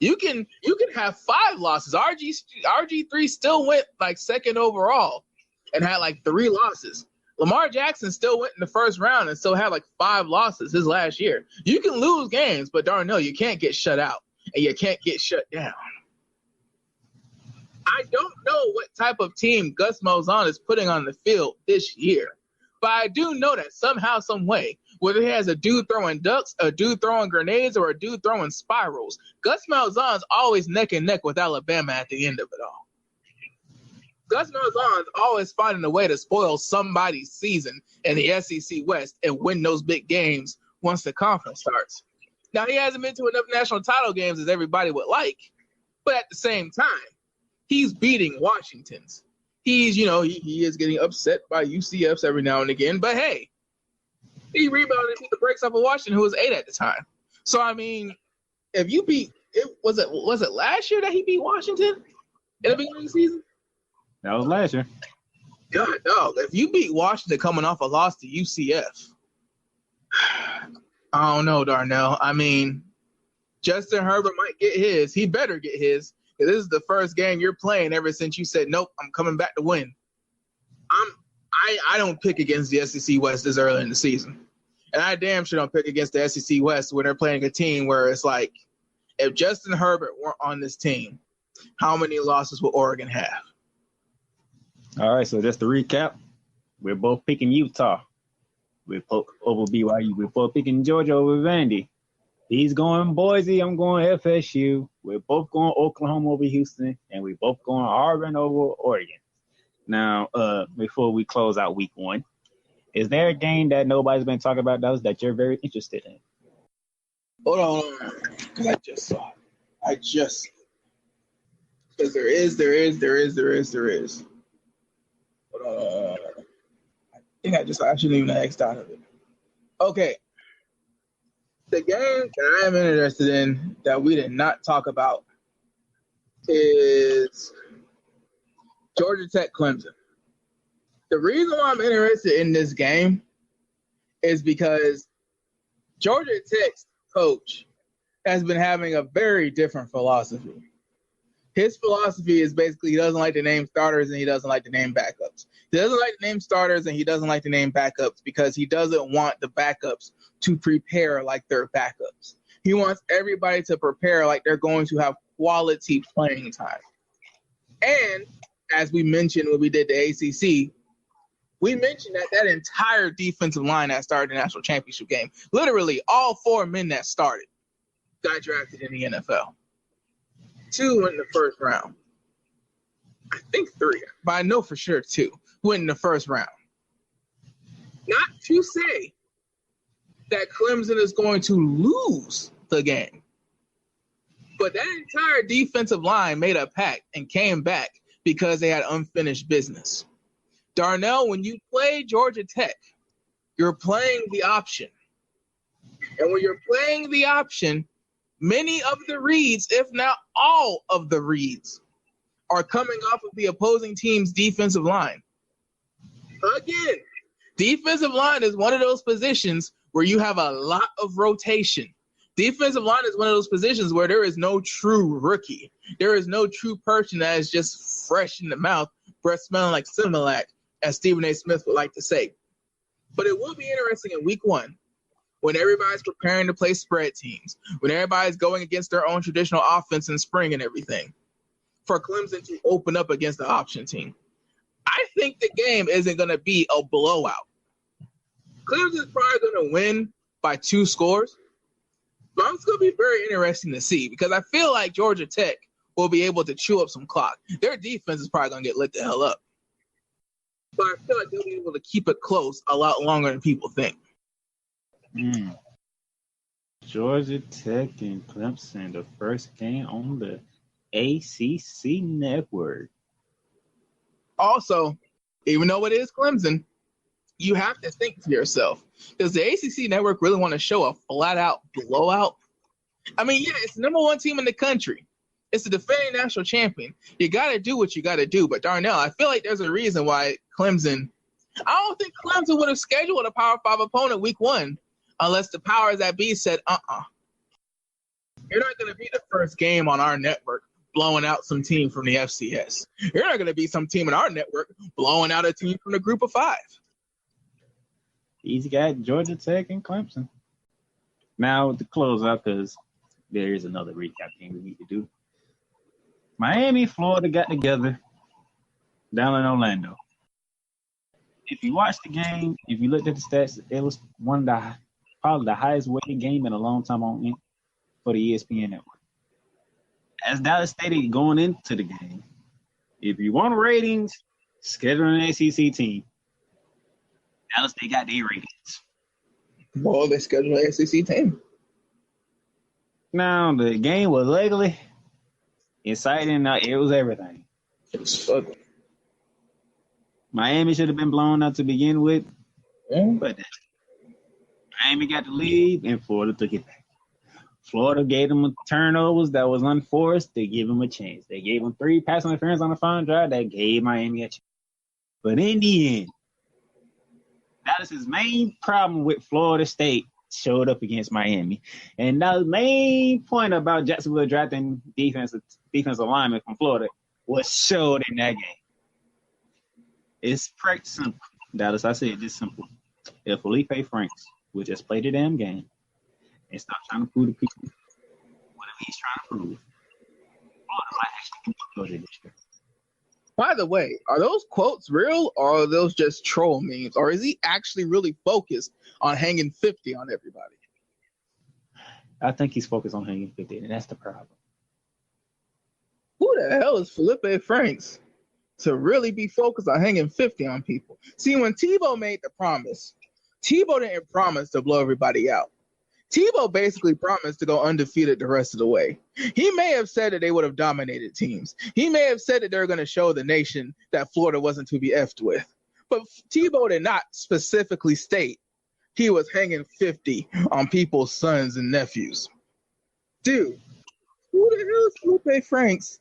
You can have 5 losses. RG3 still went like second overall and had like 3 losses. Lamar Jackson still went in the first round and still had like 5 losses his last year. You can lose games, but darn no, you can't get shut out and you can't get shut down. I don't know what type of team Gus Malzahn is putting on the field this year, but I do know that somehow, some way, whether he has a dude throwing ducks, a dude throwing grenades, or a dude throwing spirals, Gus Malzahn's always neck and neck with Alabama at the end of it all. Gus Malzahn's always finding a way to spoil somebody's season in the SEC West and win those big games once the conference starts. Now, he hasn't been to enough national title games as everybody would like, but at the same time, he's beating Washington's. He is getting upset by UCFs every now and again, but hey, he rebounded and took the breaks off of Washington, who was 8 at the time. So, I mean, if you beat – was it last year that he beat Washington in the beginning of the season? That was last year. God, dog, if you beat Washington coming off a loss to UCF, I don't know, Darnell. I mean, Justin Herbert might get his. He better get his. This is the first game you're playing ever since you said, nope, I'm coming back to win. I don't pick against the SEC West this early in the season. And I damn sure don't pick against the SEC West when they're playing a team where it's like, if Justin Herbert weren't on this team, how many losses will Oregon have? All right, so just to recap, we're both picking Utah. We're both over BYU. We're both picking Georgia over Vandy. He's going Boise. I'm going FSU. We're both going Oklahoma over Houston, and we're both going Auburn over Oregon. Now, before we close out week 1, is there a game that nobody's been talking about that you're very interested in? Hold on, because I just saw it. Because there is. Hold on. I think I shouldn't even X'd out of it. Okay. The game that I am interested in that we did not talk about is Georgia Tech Clemson. The reason why I'm interested in this game is because Georgia Tech's coach has been having a very different philosophy. His philosophy is basically he doesn't like to name starters and he doesn't like to name backups. He doesn't like to name starters and he doesn't like to name backups because he doesn't want the backups to prepare like they're backups. He wants everybody to prepare like they're going to have quality playing time. And as we mentioned when we did the ACC, we mentioned that entire defensive line that started the national championship game, literally all 4 men that started, got drafted in the NFL. 2 went in the first round. I think 3, but I know for sure 2 went in the first round. Not to say that Clemson is going to lose the game, but that entire defensive line made a pact and came back because they had unfinished business. Darnell, when you play Georgia Tech, you're playing the option. And when you're playing the option, many of the reads, if not all of the reads, are coming off of the opposing team's defensive line. Again, defensive line is one of those positions where you have a lot of rotation. Defensive line is one of those positions where there is no true rookie. There is no true person that is just fresh in the mouth, breath smelling like Similac, as Stephen A. Smith would like to say. But it will be interesting in week 1 when everybody's preparing to play spread teams, when everybody's going against their own traditional offense in spring and everything, for Clemson to open up against the option team. I think the game isn't going to be a blowout. Clemson's probably going to win by 2 scores. But it's going to be very interesting to see because I feel like Georgia Tech will be able to chew up some clock. Their defense is probably going to get lit the hell up. But I feel like they'll be able to keep it close a lot longer than people think. Georgia Tech and Clemson, the first game on the ACC network. Also, even though it is Clemson, you have to think to yourself, does the ACC network really want to show a flat-out blowout? I mean, yeah, it's the number 1 team in the country. It's the defending national champion. You got to do what you got to do. But Darnell, I feel like there's a reason why Clemson – I don't think Clemson would have scheduled a Power 5 opponent week 1 unless the powers that be said, You're not going to be the first game on our network blowing out some team from the FCS. You're not going to be some team in our network blowing out a team from the group of 5. He's got Georgia Tech and Clemson. Now, to close out, because there is another recap thing we need to do. Miami, Florida got together down in Orlando. If you watched the game, if you looked at the stats, it was probably the highest weighted game in a long time for the ESPN network. As Dallas stated going into the game, if you want ratings, schedule an ACC team. Dallas, they got their ratings. Well, they scheduled an ACC team. Now, the game was ugly, exciting. It was everything. It was ugly. Miami should have been blown out to begin with, but Miami got the lead, and Florida took it back. Florida gave them turnovers that was unforced. They gave them a chance. They gave them 3 pass interference on the final drive that gave Miami a chance. But in the end, Dallas's main problem with Florida State showed up against Miami. And the main point about Jacksonville drafting defensive linemen from Florida was showed in that game. It's pretty simple. Dallas, I said it's simple. If Felipe Franks would just play the damn game and stop trying to prove to people whatever he's trying to prove, Florida might actually beat Georgia this year. By the way, are those quotes real or are those just troll memes? Or is he actually really focused on hanging 50 on everybody? I think he's focused on hanging 50, and that's the problem. Who the hell is Felipe Franks to really be focused on hanging 50 on people? See, when Tebow made the promise, Tebow didn't promise to blow everybody out. Tebow basically promised to go undefeated the rest of the way. He may have said that they would have dominated teams. He may have said that they were going to show the nation that Florida wasn't to be effed with. But Tebow did not specifically state he was hanging 50 on people's sons and nephews. Dude, who the hell is Felipe Franks,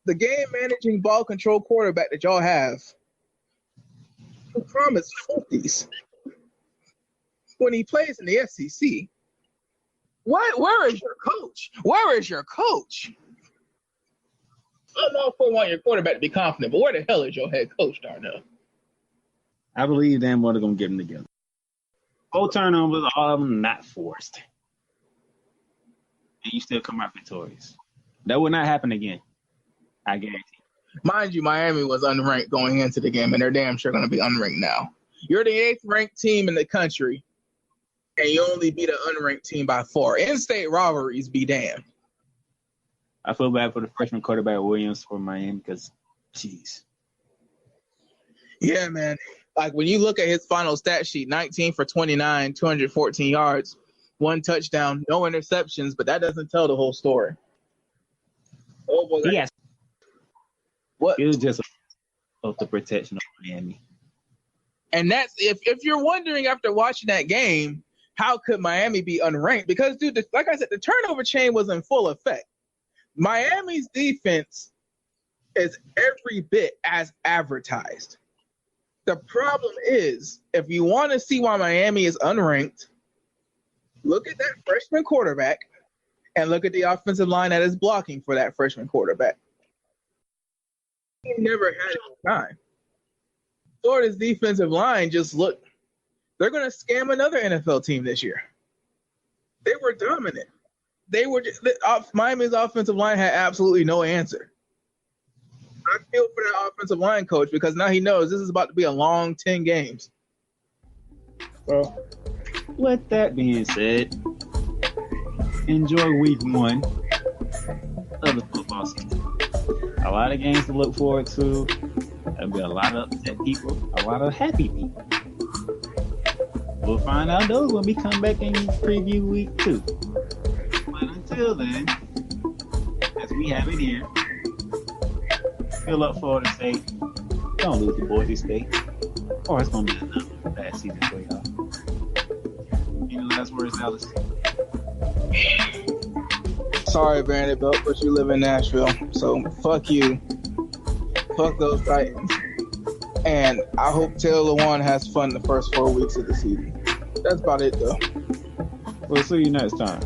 the game-managing ball control quarterback that y'all have, who promised 50s when he plays in the SEC? Where is your coach? Where is your coach? I know if I want your quarterback to be confident, but where the hell is your head coach, Darnell? I believe damn well they're going to get them together. 4 turnovers, all of them not forced. And you still come out victorious. That will not happen again. I guarantee. Mind you, Miami was unranked going into the game, and they're damn sure going to be unranked now. You're the 8th ranked team in the country, and you only beat an unranked team by 4. In-state rivalries be damned. I feel bad for the freshman quarterback Williams for Miami because, jeez. Yeah, man. Like, when you look at his final stat sheet, 19 for 29, 214 yards, 1 touchdown, no interceptions, but that doesn't tell the whole story. Oh, boy. Yes. What? It was just of the protection of Miami. And that's, if you're wondering after watching that game, how could Miami be unranked? Because, dude, like I said, the turnover chain was in full effect. Miami's defense is every bit as advertised. The problem is, if you want to see why Miami is unranked, look at that freshman quarterback and look at the offensive line that is blocking for that freshman quarterback. He never had a time. Florida's defensive line just looked, they're going to scam another NFL team this year. They were dominant. Miami's offensive line had absolutely no answer. I feel for that offensive line coach because now he knows this is about to be a long 10 games. Well, with that being said, enjoy week 1 of the football season. A lot of games to look forward to. There'll be a lot of upset people, a lot of happy people. We'll find out those when we come back and preview week 2. But until then, as we have it here, fill up Florida State. Don't lose to Boise State, or it's going to be another bad season for y'all. Any last words, Alice? Sorry, Vanderbilt, but you live in Nashville, so fuck you. Fuck those Titans. And I hope Taylor Lewan has fun the first 4 weeks of the season. That's about it, though. We'll see you next time.